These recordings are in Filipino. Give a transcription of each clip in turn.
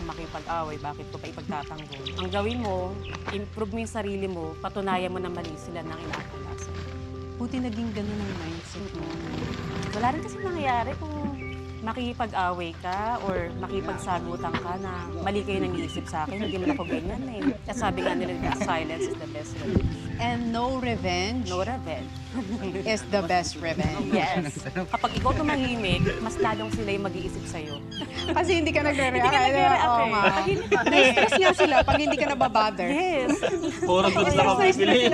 sa makipag-away, bakit ko pa ipagtatanggol? Ang gawin mo, improve mo yung sarili mo, patunayan mo na mali sila ng inaakala sa'yo. Buti naging ganun ang mindset mo. Wala rin kasi nangyayari kung makipag-away ka or makipagsagutan ka na mali kayo nang iisip sa akin, hindi mo ako ganyan eh. At sabi nga nila, silence is the best revenge. And no revenge No revenge. is the best revenge. Yes. Kapag ikaw tumahimik, mas lalong sila yung mag-iisip sa'yo. Kasi hindi ka nagre-react. Hindi ka nagre-react Oo eh. nga. Pag hindi ka- Na-stress nga sila pag hindi ka nababother. Yes. Puro goods lang ako bibili.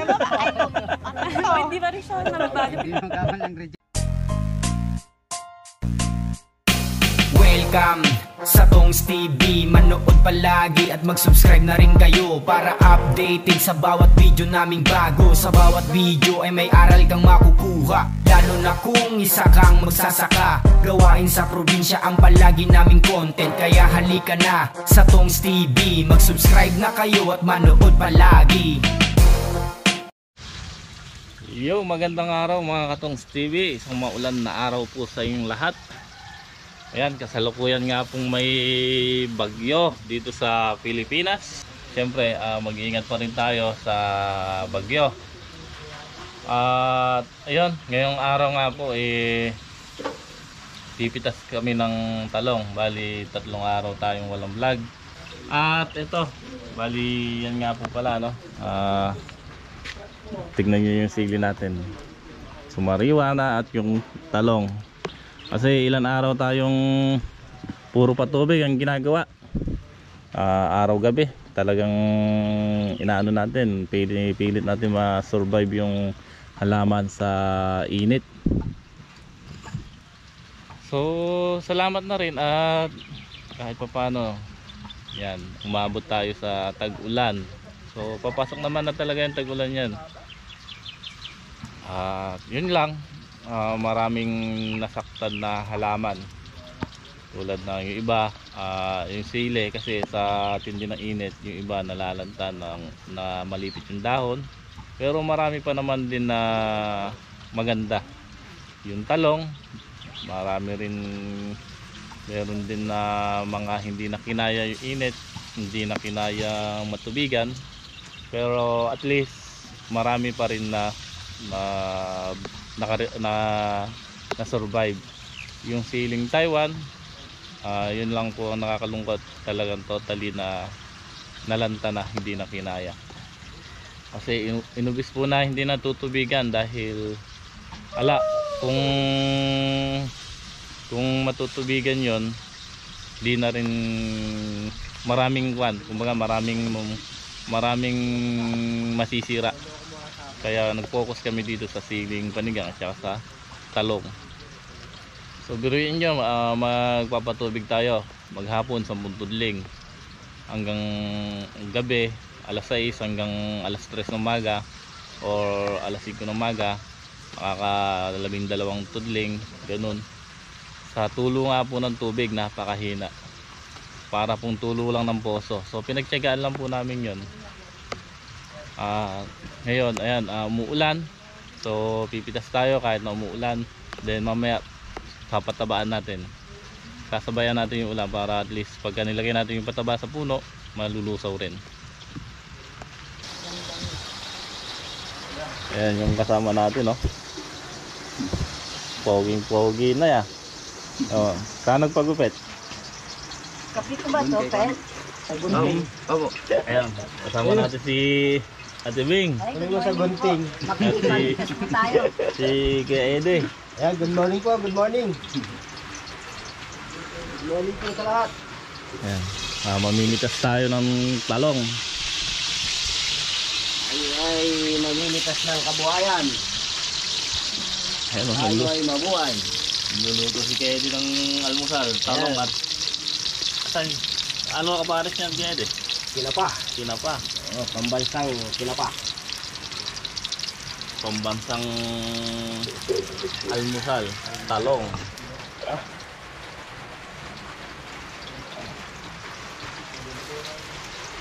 Hindi ba rin siya nababalik? Welcome sa Tongs TV. Manood palagi at mag-subscribe na rin kayo para updated sa bawat video naming bago. Sa bawat video ay may aral kang makukuha, lalo na kung isa kang magsasaka. Gawain sa probinsya ang palagi naming content, kaya halika na sa Tongs TV. Mag-subscribe na kayo at manood palagi. Yo, magandang araw mga Katongs TV. Isang maulan na araw po sa inyong lahat. Ayan, kasalukuyan nga pong may bagyo dito sa Pilipinas. Siyempre, mag-iingat pa rin tayo sa bagyo. At ayun, ngayong araw nga po pipitas kami ng talong. Bali, 3 araw tayong walang vlog. At ito, bali yan nga po pala, no? Tignan nyo yung sili natin. Sumariwa na at yung talong. Kasi ilan araw tayong puro patubig ang ginagawa. Araw gabi talagang inaano natin, pilit natin ma-survive yung halaman sa init. So salamat na rin at kahit papaano yan, umabot tayo sa tag-ulan. So papasok naman na talaga yung tag-ulan yan. Yun lang. Maraming nasaktan na halaman tulad ng yung iba, yung sili kasi sa tindi ng init, yung iba nalalanta na malipit yung dahon, pero marami pa naman din na maganda. Yung talong, meron din na mga hindi na kinaya yung init, hindi na kinaya matubigan, pero at least marami pa rin na survive. Yung siling Taiwan, yun lang po ang nakakalungkot, talagang totally na nalanta na, hindi na kinaya. Kasi inubis po na hindi natutubigan dahil kung matutubigan yon, di na rin kumbaga maraming masisira. Kaya nag-focus kami dito sa siling panigang at saka sa talong. So biruin nyo, magpapatubig tayo maghapon sa tudling hanggang gabi, alas 6 hanggang alas 3 ng umaga or alas 5 ng umaga, makaka-12 tudling, ganun. Sa tulo nga po ng tubig, napakahina, para pong tulo lang ng poso. So pinagtiyagaan lang po namin yun. Ngayon, ayan, umuulan. So pipitas tayo kahit na umuulan. Then mamaya papatabaan natin, kasabayan natin yung ulan para at least pagka nilagay natin yung pataba sa puno, malulusaw rin. Ayan yung kasama natin, no? Pogi na ya. Saan nagpagupit? Kapito ba ito, Pet? Opo. Ayan, kasama natin si Ate Bing. Ano mo sa gunting? Makikipagpitas po tayo. Si Kuya Ede. Ayan, good morning po, good morning. Good morning po sa lahat. Ayan, mamimitas tayo ng talong. Ay mamimitas ng kabuhayan. Ayan, Ay mabuhay. niluluto si Kuya Ede ng almusal, talong at ano kapares niyan, Kuya Ede? Kinapa. Pambansang kinapa. Pambansang almusal, talong.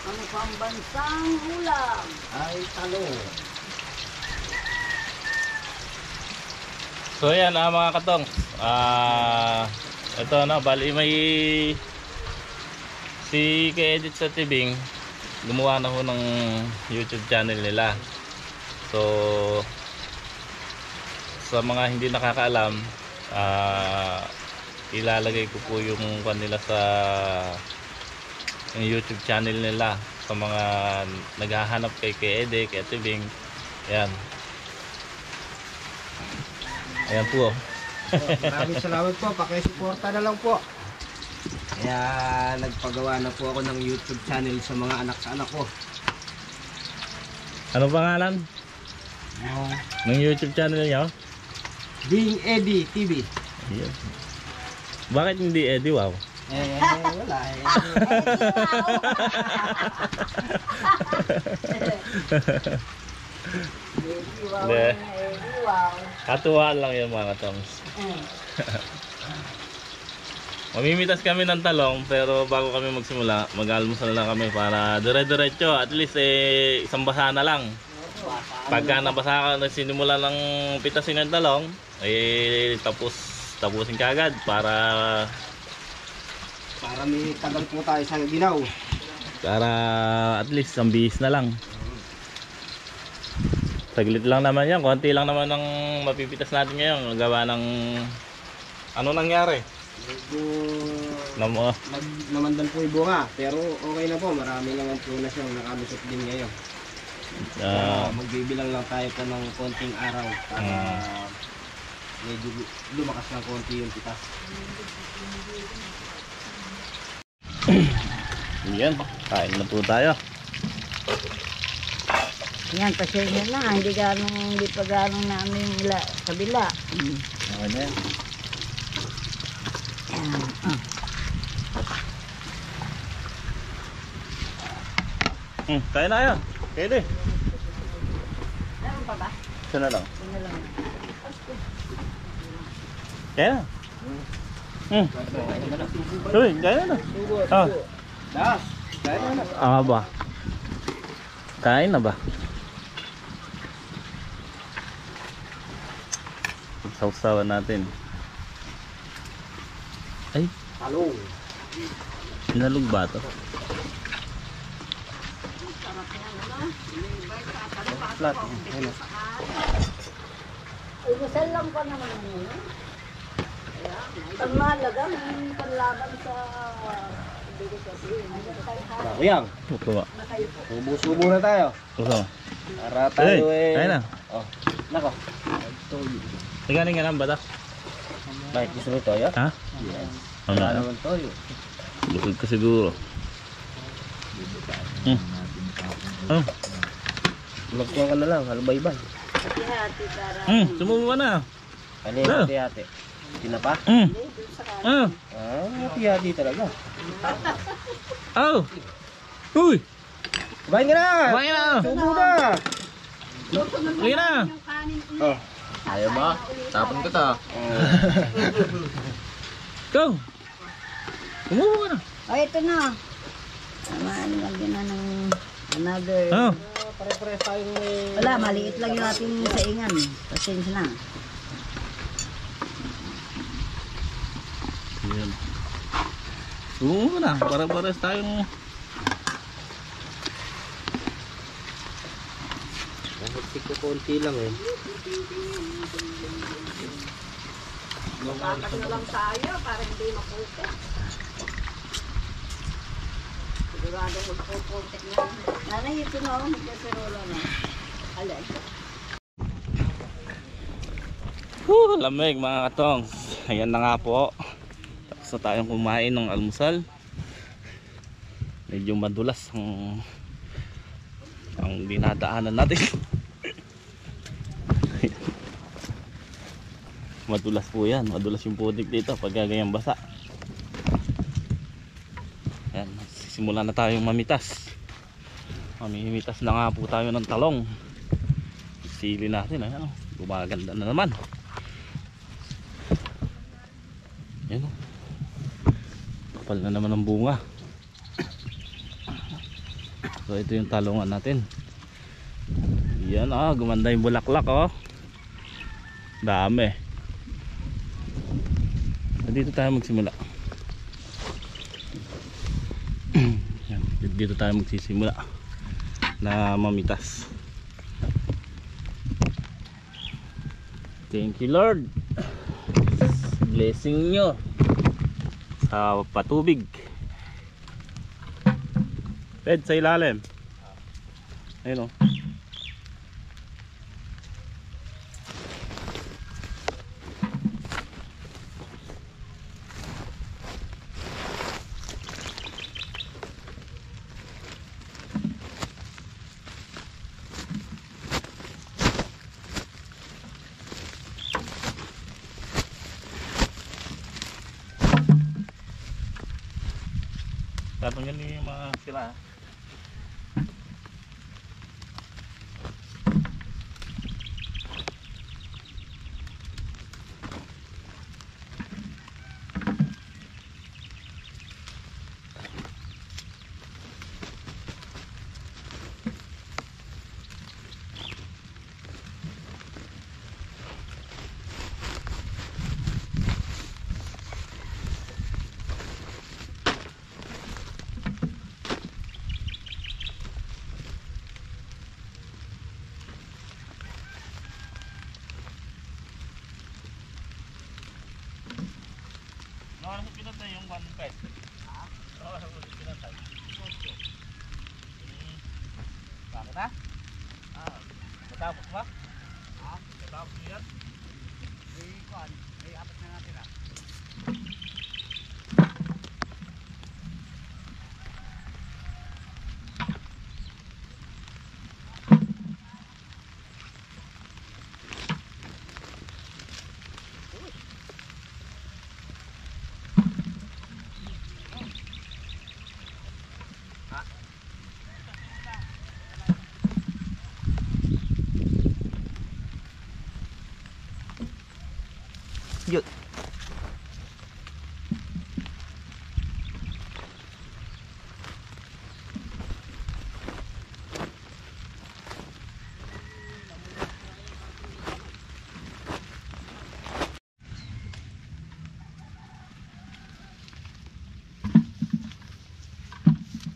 Ang pambansang ulam Ay talong. So yan mga katong, ito na, bali may Si Edit sa Tibing, gumawa na ho ng YouTube channel nila. So, sa mga hindi nakakaalam, ilalagay ko po yung kanila sa yung YouTube channel nila sa mga naghahanap kay Edit, kay Tibing. Ayan. Ayan po. Maraming salamat po. Pakisuporta na lang po. Kaya nagpagawa na po ako ng YouTube channel sa mga anak ko. Ano pangalan ng YouTube channel niyo? Being Eddie TV. Ayan. Bakit hindi Eddie Wow? Wala eh. Hindi. Katuwaan lang yan mga tongs. Mamimitas kami ng talong pero bago kami magsimula, mag-almusal na kami para dire-diretso. At least isang basa na lang. Pagka nabasa ka, nagsinimula ng pitasin ng talong, tapusin ka agad para May tagal po tayo sa ginaw. para at least ang bihis na lang. Saglit lang naman yan, konti lang naman ang mapipitas natin ngayon. Gawa ng ano nangyari? Medyo Namo, namandan po yung bunga. Pero okay na po. Marami naman po na siyang nakalusot din ngayon. Magbibilang lang tayo po ng konting araw para medyo lumakas ng konti yung pitas. yan, kain na po tayo. Yan, pasensya na. Hindi pa ganong namin nila kabila. Okay na yan. Kain na kayo. Pwede. Meron pa ba? Isa na lang. Ano lang. Kaya na. Uy, kaya na. Das! Kaya na. Ba? Kain na ba? Sausawan natin. Ay, Talong. sinalog ba ito? Flat. Ayun. Ay, masal lang pa naman yun. Ang mahalaga, may panlaban sa bilis kasi. Kuyang. Ito ba? Subo-subo na tayo. Ito. Para tayo Kain na. Oh. Nako. Nagaling ka ng batak? Bakit gusto mo toyo? Ha? Yes. Ano Wala na? naman toyo. Busog ka siguro. Magkuha ka na lang. Halubay-bay. Hati-hati para. Sumubo ka na. Ano yung hati-hati? Tinapa? Hati-hati talaga. Oh! Uy! Kumain ka na! Kumain na! Subo na! Kumain na! Oh. Ayaw ba? Tapon ko to. Go! Sumubo ka na. Ay, ito na. Naman, lagyan na ng another. Pare-pares tayong Wala, maliit lang yung ating saingan. Pasensya na. Yan. Sumubo ka na. Para-pares tayong... Nahutik ko konti lang eh. Bakit na lang tayo para hindi maputi. Sigurado magpupuntik na. Nanay, ito na ako. Magkasirola na. Alay. Lamig mga katong. Ayan na nga po. Tapos na tayong kumain ng almusal. Medyo madulas ang dinadaanan natin. Madulas po yan. Madulas yung putik dito pag gagayang basa. Ayan, simula na tayong mamitas. Mamimitas na nga po tayo ng talong. Sili natin. Ayan, gumaganda na naman. Ayan, kapal na naman ang bunga. So ito yung talongan natin. Yan, gumanda yung bulaklak, dami. Dito tayo magsimula. Dito tayo magsisimula na mamitas. Thank you Lord, blessing nyo sa patubig. Ped sa ilalim. Ayun o. Tatanggalin yung mga sila. Ano mo pinatay yung one pet? Ha? Ano mo pinatay? Bakit na? Matapos ba? Ha? Matapos mo yan? May apat na natin ha. Yun.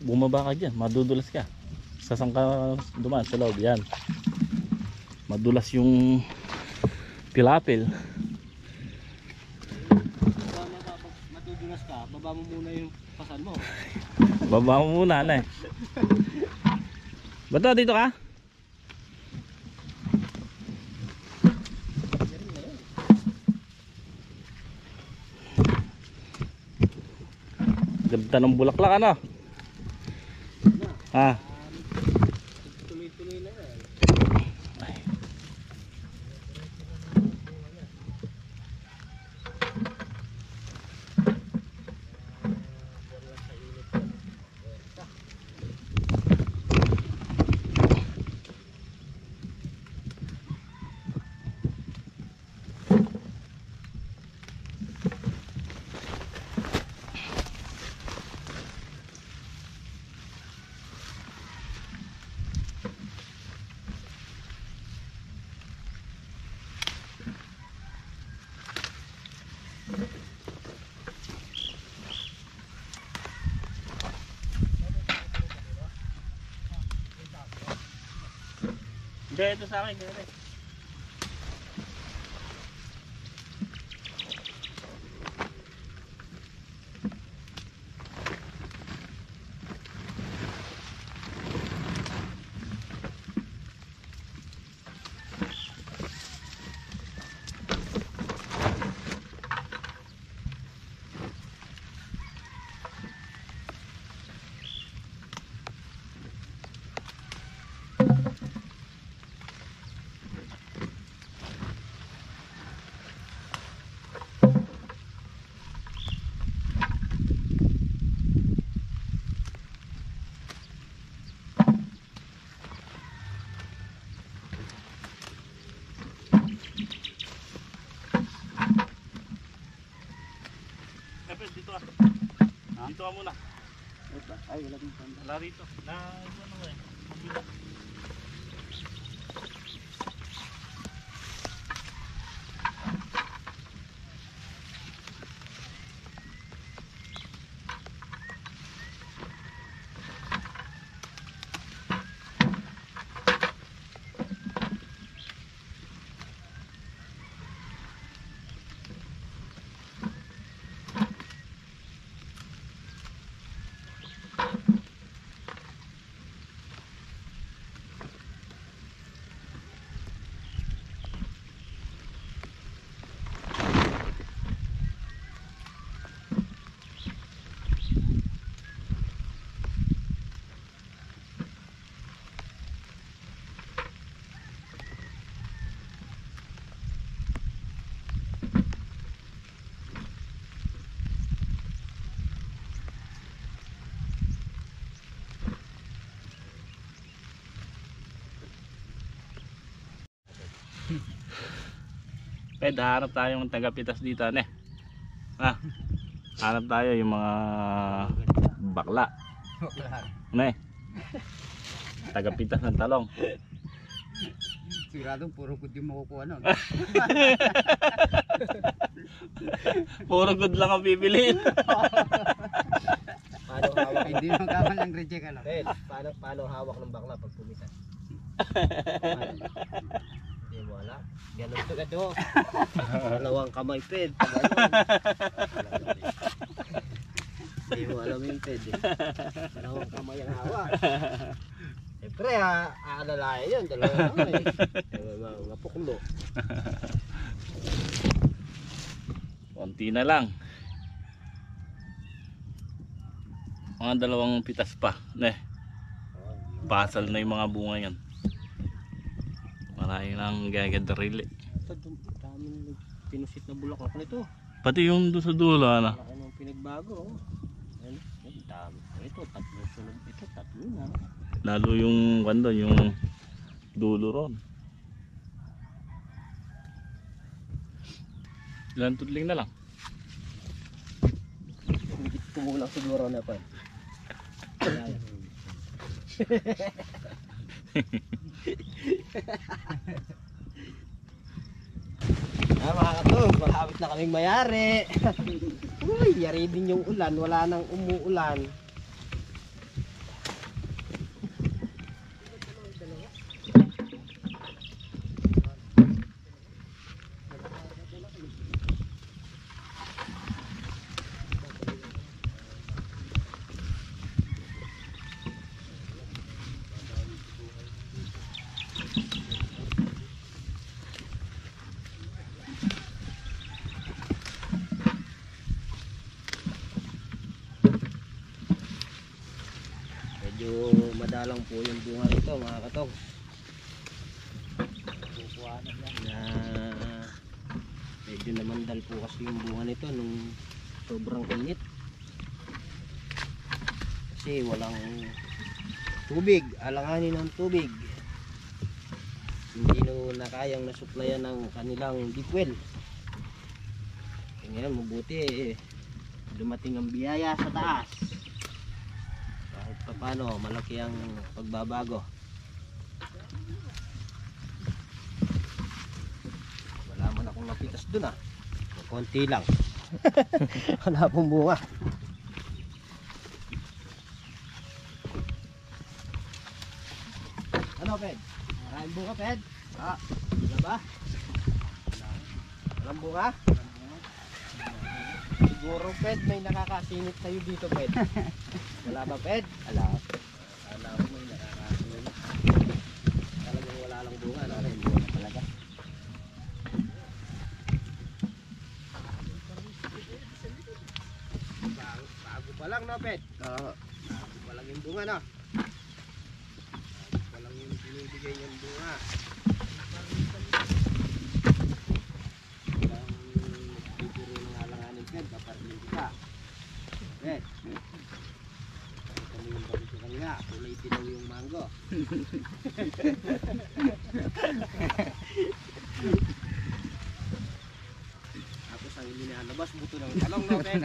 Bumaba ka dyan, madudulas ka. Sasang ka dumaan sa loob, yan. Madulas yung tilapil. Matudulas ka, baba mo muna yung pasan mo. Baba mo muna na eh. Bato, dito ka? Ganda ng bulaklak ano? Ha? Tuloy-tuloy na yan. Hindi, ito sa akin. Hindi. Dito ah. Dito ka muna. Ay, wala din tanda. Wala rito. Na ano eh. Kabila. Ped, hanap tayo ng tagapitas dito, ne. Ha? Hanap tayo yung mga bakla. Ne. Tagapitas ng talong. Siguradong puro good yung makukuha nun. Puro good lang ang pipiliin. Paano hawak? Hindi naman kaman ng reject ano. Ped, paano hawak ng bakla pag pumisan? Hindi mo alam. Ganun to ka do. Dalawang kamay, Ped. Hindi mo alam yung Ped. Dalawang kamay ang hawak. Siyempre, aalalayan yun. Dalawang kamay. Mga puklo. Konti na lang. Mga dalawang pitas pa, ne. Pasal na yung mga bunga yan. Marami nang gagadrili. Ito, daming pinusit na bulaklak nito. Pati yung doon sa dulo, ano. Laki nung pinagbago. Ano? Ang dami. Ito, tatlo sunod. Ito, tatlo na. Lalo yung kando, yung dulo ron. Ilan tudling na lang. Kumulang siguro na pa. Mga katong, malapit na kaming mayari. Uy, yari din yung ulan. Wala nang umuulan. Medyo madalang po yung bunga rito mga katong. Na medyo namandal po kasi yung bunga nito nung sobrang init. Kasi walang tubig, alanganin ng tubig. Hindi na kayang nasuplayan ng kanilang deep well. Ngayon mabuti dumating ang biyaya sa taas. Kahit pa paano malaki ang pagbabago. Wala man akong napitas dun ah. Konti lang. Wala pong bunga. Ano Ped? Maraming bunga Ped? Wala ba? Walang bunga? Siguro Ped may nakakasingit sa'yo dito Ped. Wala ba Ped? Wala. Wala ko may nakakasingit. Talagang wala lang bunga. Walang bunga talaga. Bago pa lang no Ped? Oo. Bago pa lang yung bunga no? Bago pa lang yung binibigay yung bunga. Bibiro ng alanganin Ped, kaparmin kita. Ped. Kami yung bagay sa kanila, kulay tinaw yung mango. Tapos ang ilinalabas, buto ng talong no Ped?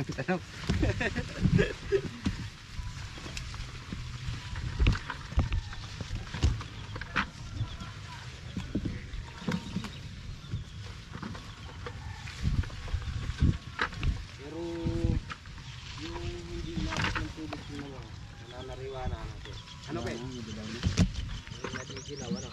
Pero yung hindi inabot ng tubig yung mga nananariwa na natin. Ano Ped? Yung natin silaw, ano?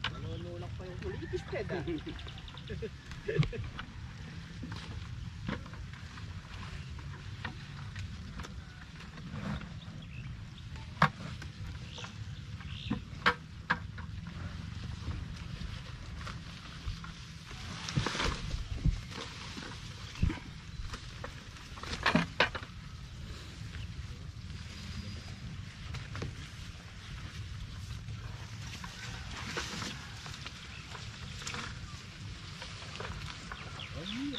Nanunulak pa yung kulitis Ped ah.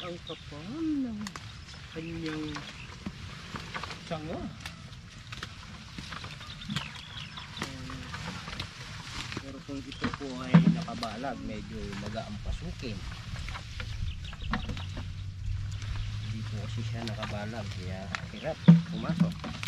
ang kapal ng kanyang sanga. Pero kung ito po ay nakabalag, medyo mag-aampasukin. Hindi po kasi siya nakabalag, kaya hirap pumasok.